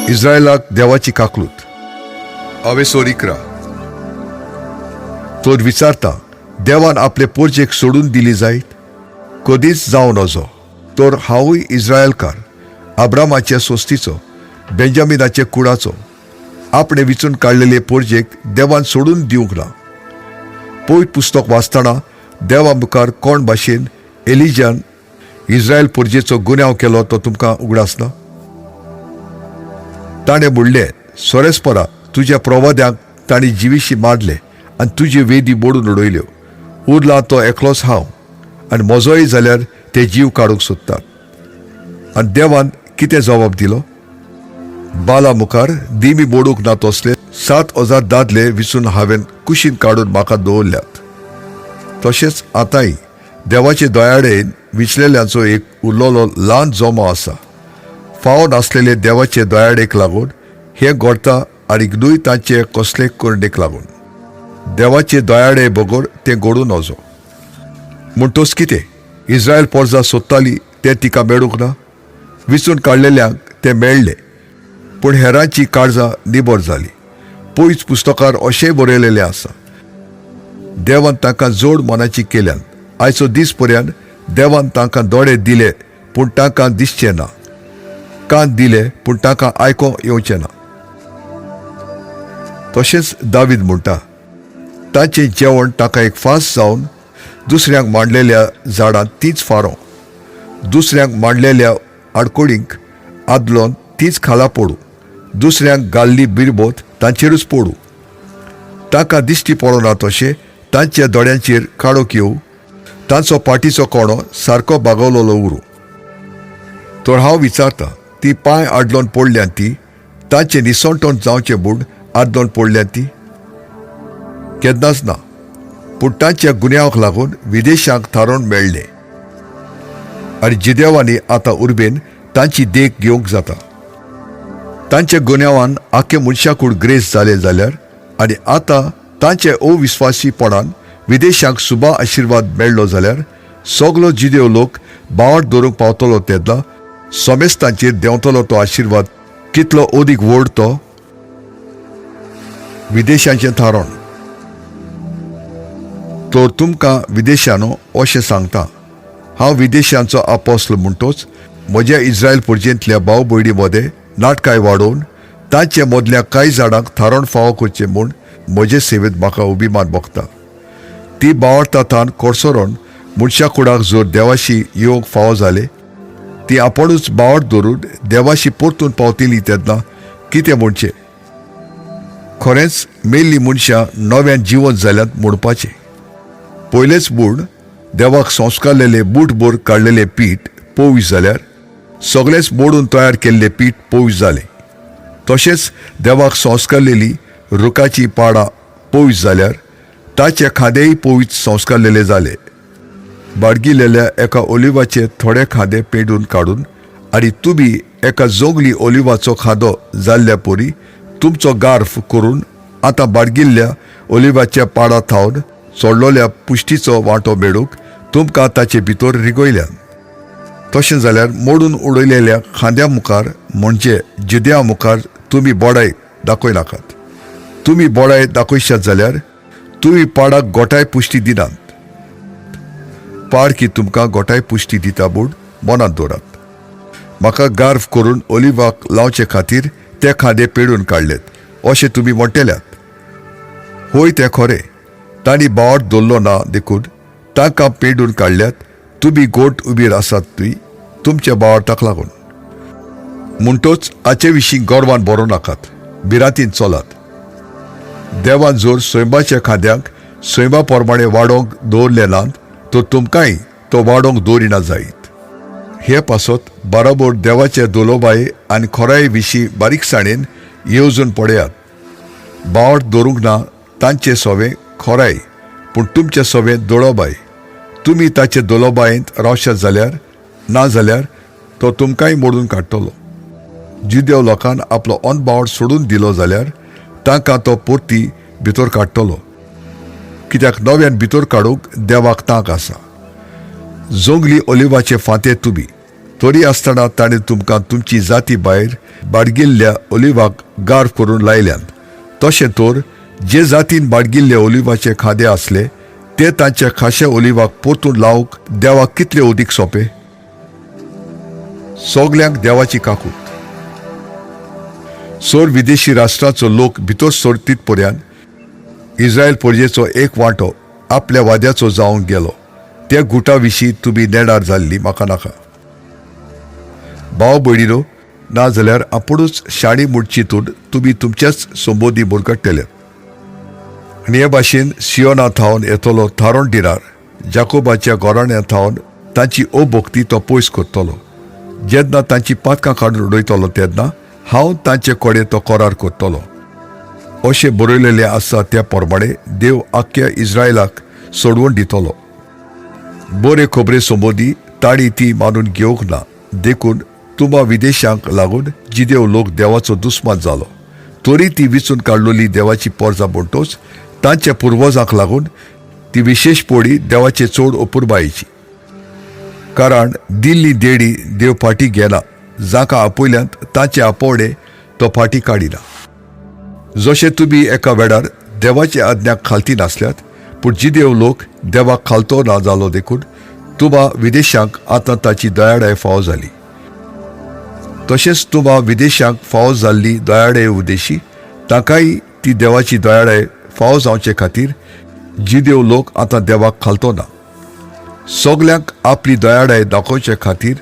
इस्रायलाक देवाची काकलूत. अवेसोर इकरा. तो विचारता, देवान आपले पोरजेक सोडून दिली जायत? कधीच जावन नजो. तर हांवूय इस्रायलकार, अब्रामाच्या सोस्तीचो, बेंजामिनाचे कुळाचो, आपणे विचून काडलेले पोरजेक देवान सोडून दिवंक ना. पवित्र पुस्तक वाचतना देवा मुखार कोण भाशेन एलिजान इस्रायल पोरजेचो गुन्यांव केलो तो तुमकां उगडास ना? ताणें म्हणलें, सोरेस्परा तुज्या प्रवाद्यांक तांणी जिवीशी मारले आनी तुजी वेदी मोडून उडयल्यो. उरला तो एकलोच हांव, आनी म्हजोय जाल्यार ते जीव काडूंक सोदतात. आनी देवान कितें जबाब दिलो? बाला मुखार दिमी मोडूंक ना तसले 7,000 दादले विचून हांवें कुशीन काडून म्हाका दवरल्यात. तशेंच आतांय देवाचे दयाळेन विचलेल्यांचो एक उरलोलो ल्हान जोमो आसा. फावो नासलेले देवाचे दयाळेक लागून हें घडटा आनी न्हूय तांचे कसले करडेक लागून. देवाचे दयाळे बगोर तें घडूं नजो. म्हणटोच कितें? इस्रायल पोरजां सोदताली तें तिका मेळूंक ना? विचून काडलेल्यांक तें मेळ्ळें, पूण हेरांची काळजां निबर जाली. पवित्र पुस्तकार अशेंय बरयलेलें आसा, देवान तांकां जोड मनाची केल्यान. आयचो दीस पर्यंत देवान तांकां दोळे दिले पूण तांकां दिसचें ना, कान दिले पूण तांकां आयकोंक येवचें ना. तशेंच दावीद म्हणटा, तांचें जेवण ताका एक फास जावन दुसऱ्यांक मांडलेल्या झाडांत तीच फारो, दुसऱ्यांक मांडलेल्या आडकोडींक आदलोन तीच खाला पडू, दुसऱ्यांक घाल्ली बिरबोत तांचेरूच पडू. तांकां दिश्टी पडना तशें तांच्या दोळ्यांचेर काळोख येवं, तांचो पाठीचो कोणो सारको बागवलोलो उरूं. तर हांव विचारतां, ती पांय आडलोन पडल्यान ती तांचें निसंटोण जावचें म्हूण आदलोन पडल्यान ती? केन्नाच ना. पूण तांच्या गुन्यांवाक लागून विदेशांक थारोवन मेळ्ळें, आनी जिदेवांनी आतां उर्बेन तांची देख घेवंक जाता. तांच्या गुन्यांवान आख्खे मनशाकूड ग्रेस जाले जाल्यार आनी आतां तांचे अविस्वासीपणान विदेशांक सुबा आशिर्वाद मेळ्ळो जाल्यार सगलो जिदेव लोक बावट दवरूंक पावतलो तेन्ना सोमेस्तांचेर देंवतलो तो आशिर्वाद कितलो ओदीक व्हड तो. विदेशांचें थारोन. तर तुमकां विदेशानो अशें सांगता, हांव विदेशांचो आपोस्तल म्हणटोच म्हज्या इस्रायल पुर्जेंतल्या भाव भयणी मदें नाटकाय वाडोवन तांचे मदल्या कांय जाणांक थारोन फावो करचें म्हूण म्हजे सेवेंत म्हाका अभिमान भोगता. ती बावडटाथान कोडसोरोन मनशा कुडाक जर देवाशी येवंक फावो जाले, ती आपुणूच बावट धरून देवाशी परतून पावतली तेन्ना कितें म्हणचें? खरेंच मेल्लीं मनशां नव्यान जिवंत जाल्यांत म्हणपाचें. पयलेच म्हूण देवाक संस्कारलेले बूटभर काडलेलें पीठ पोवीस जाल्यार सगळेंच मोडून तयार केल्लें पीठ पोवीस जालें. तशेंच देवाक संस्कारलेली रुखाची पाडां पोवीस जाल्यार ताचे खांदेय पोवीस संस्कारलेले जाले. बाडगिल्लेल्या एका ओलिवाचे थोडे खांदे पेंडून काडून आनी तुमी एका जोगली ओलिवाचो खांदो जाल्ल्या परी तुमचो गार्फ करून आतां बाडगिल्ल्या ओलिवाच्या पाडां थावन सोडलोल्या पुश्टीचो वांटो मेळूंक तुमकां ताचे भितर रिगयल्यान. तशें जाल्यार मोडून उडयलेल्या खांद्या मुखार म्हणजे जिद्या मुखार तुमी बोडाय दाखयनाकात. तुमी बोडाय दाखयशात जाल्यार तुमी पाडाक गोठाय पुश्टी दिनात. पाड की तुमकां गोठाय पुश्टी दिता म्हूण मनांत दवरात. म्हाका गार्फ करून ओलिवाक लावचे खातीर ते खांदे पेडून काडलेत अशें तुमी म्हणटल्यात. होय, तें खरें. तांणी बावट दवरलो ना देखून तांकां पेडून काडल्यात. तुमी गोट उबीर आसात तुय तुमच्या बावटाक लागून. म्हणटोच हाचे विशीं गोरवान बरो नाकात, भिरांतीन चलात. देवान जर स्वयंबाच्या खांद्यांक स्वयंबा प्रमाणे वाडोवंक दवरले नात तर तुमकांय तो वाडोवंक दवरिना जायत. हे पासत बरोबर देवाचे दोलोबाये आनी खोराये विशीं बारीकसाणेन येवजून पळयात. बावट दवरूंक ना तांचे सोवे खोराय, पूण तुमचे सोवे दोळोबाय. तुमी ताचे दोलोबायेंत रावशात जाल्यार ना जाल्यार तो तुमकांय मोडून काडटलो. जिदेव लोकान आपलो अनबावट सोडून दिलो जाल्यार तांकां तो परती भितर काडटलो, कित्याक नव्यान भितर काडूंक देवाक तांक आसा. जोंगली ओलिवाचे फांते तुमी तरी आसतना ताणें तुमकां तुमची जाती भायर बाडगिल्ल्या ओलिवाक गार्फ करून लायल्यान, तशें तर जे जातीन बाडगिल्ले ओलिवाचे खादे आसले ते तांच्या खाशे ओलिवाक परतून लावंक देवाक कितले ओदीक सोंपे. सोगल्यांक देवाची काकूट. सोर विदेशी राष्ट्राचो लोक भितर सरतीत पर्यंत इस्रायल पर्येचो एक वांटो आपल्या वाद्याचो जावंक गेलो. त्या गुटा विशीं तुमी नेडार जाल्ली म्हाका नाका. भाव भयणीनो, नाजाल्यार आपुणूच शाणी म्हूण चिंतून तुमी तुमच्याच संबोधी बुरकट्टले. आनी हे भाशेन सियोना थावन येतलो थारोन दिनार जाकोबाच्या घोराण्या थावन तांची अभोक्ती तो पयस करतलो. जेन्ना तांची पातकां काडून उडयतलो तेन्ना हांव तांचे कोडे तो करार करतलो. अशें बरयलेलें आसा त्या प्रमाणे देव आख्या इस्रायलाक सोडवून दितलो. बरे खबरे संबोधी ताणी ती मानून घेवंक ना. देखून तुमा विदेशांक लागून जिदेव लोक देवाचो दुस्मान जालो, तरी ती विचून काडलेली देवाची पोरजां म्हणटोच तांच्या पुर्वजांक लागून ती विशेश पोळी देवाचे चोड अपुरबायेची. कारण दिल्ली देडी देव फाटी घेना, जाका आपयल्यांत तांचे आपोवणे तो फाटी काडिना. जशें तुमी एका वेळार देवाचे आज्ञाक खालती नासल्यात, पूण जिदेव लोक देवाक खालतो ना जालो देखून तुमा विदेशांक आतां ताची दयाळाय फावो जाली. तशेंच तुमा विदेशांक फावो जाल्ली दयाळाय उद्देशी ताकाय ती देवाची दयाळाय फावो जावचे खातीर जिदेव लोक आतां देवाक खालतो ना. सोगल्यांक आपली दयाळाय दाखोवचे खातीर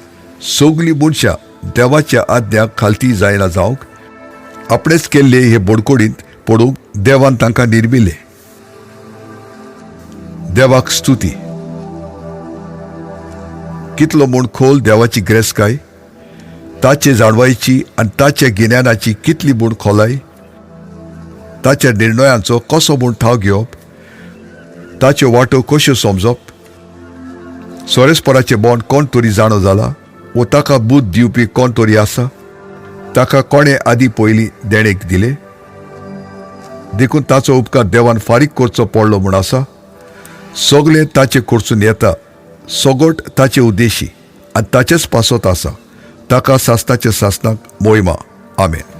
सगलीं मनशां देवाच्या आज्ञाक खालती जायना जावंक आपणेच केल्ले हे बोडकोडींत पडूंक देवान तांकां निर्मिले. देवाक स्तुती. कितलो म्हूण खोल देवाची ग्रेसकाय, ताचे जाणवायेची आनी ताच्या गिन्यानाची कितली म्हूण खोलाय, ताच्या निर्णयांचो कसो म्हूण ठाव घेवप, ताच्यो वाटो कश्यो समजप. सोरेस्पराचें बोंड कोण तरी जाणो जाला, वो ताका बूद दिवपी कोण तरी आसा, ताका कोणें आदी पयलीं देणेक दिले, देखून ताचो उपकार देवान फारीक करचो पडलो म्हूण आसा. सगळें ताचे कडसून येता, सोगोट ताचे उद्देशी आनी ताचेच पासत आसा. ताका सासनाच्या सासनाक मोहिमा. आमेन.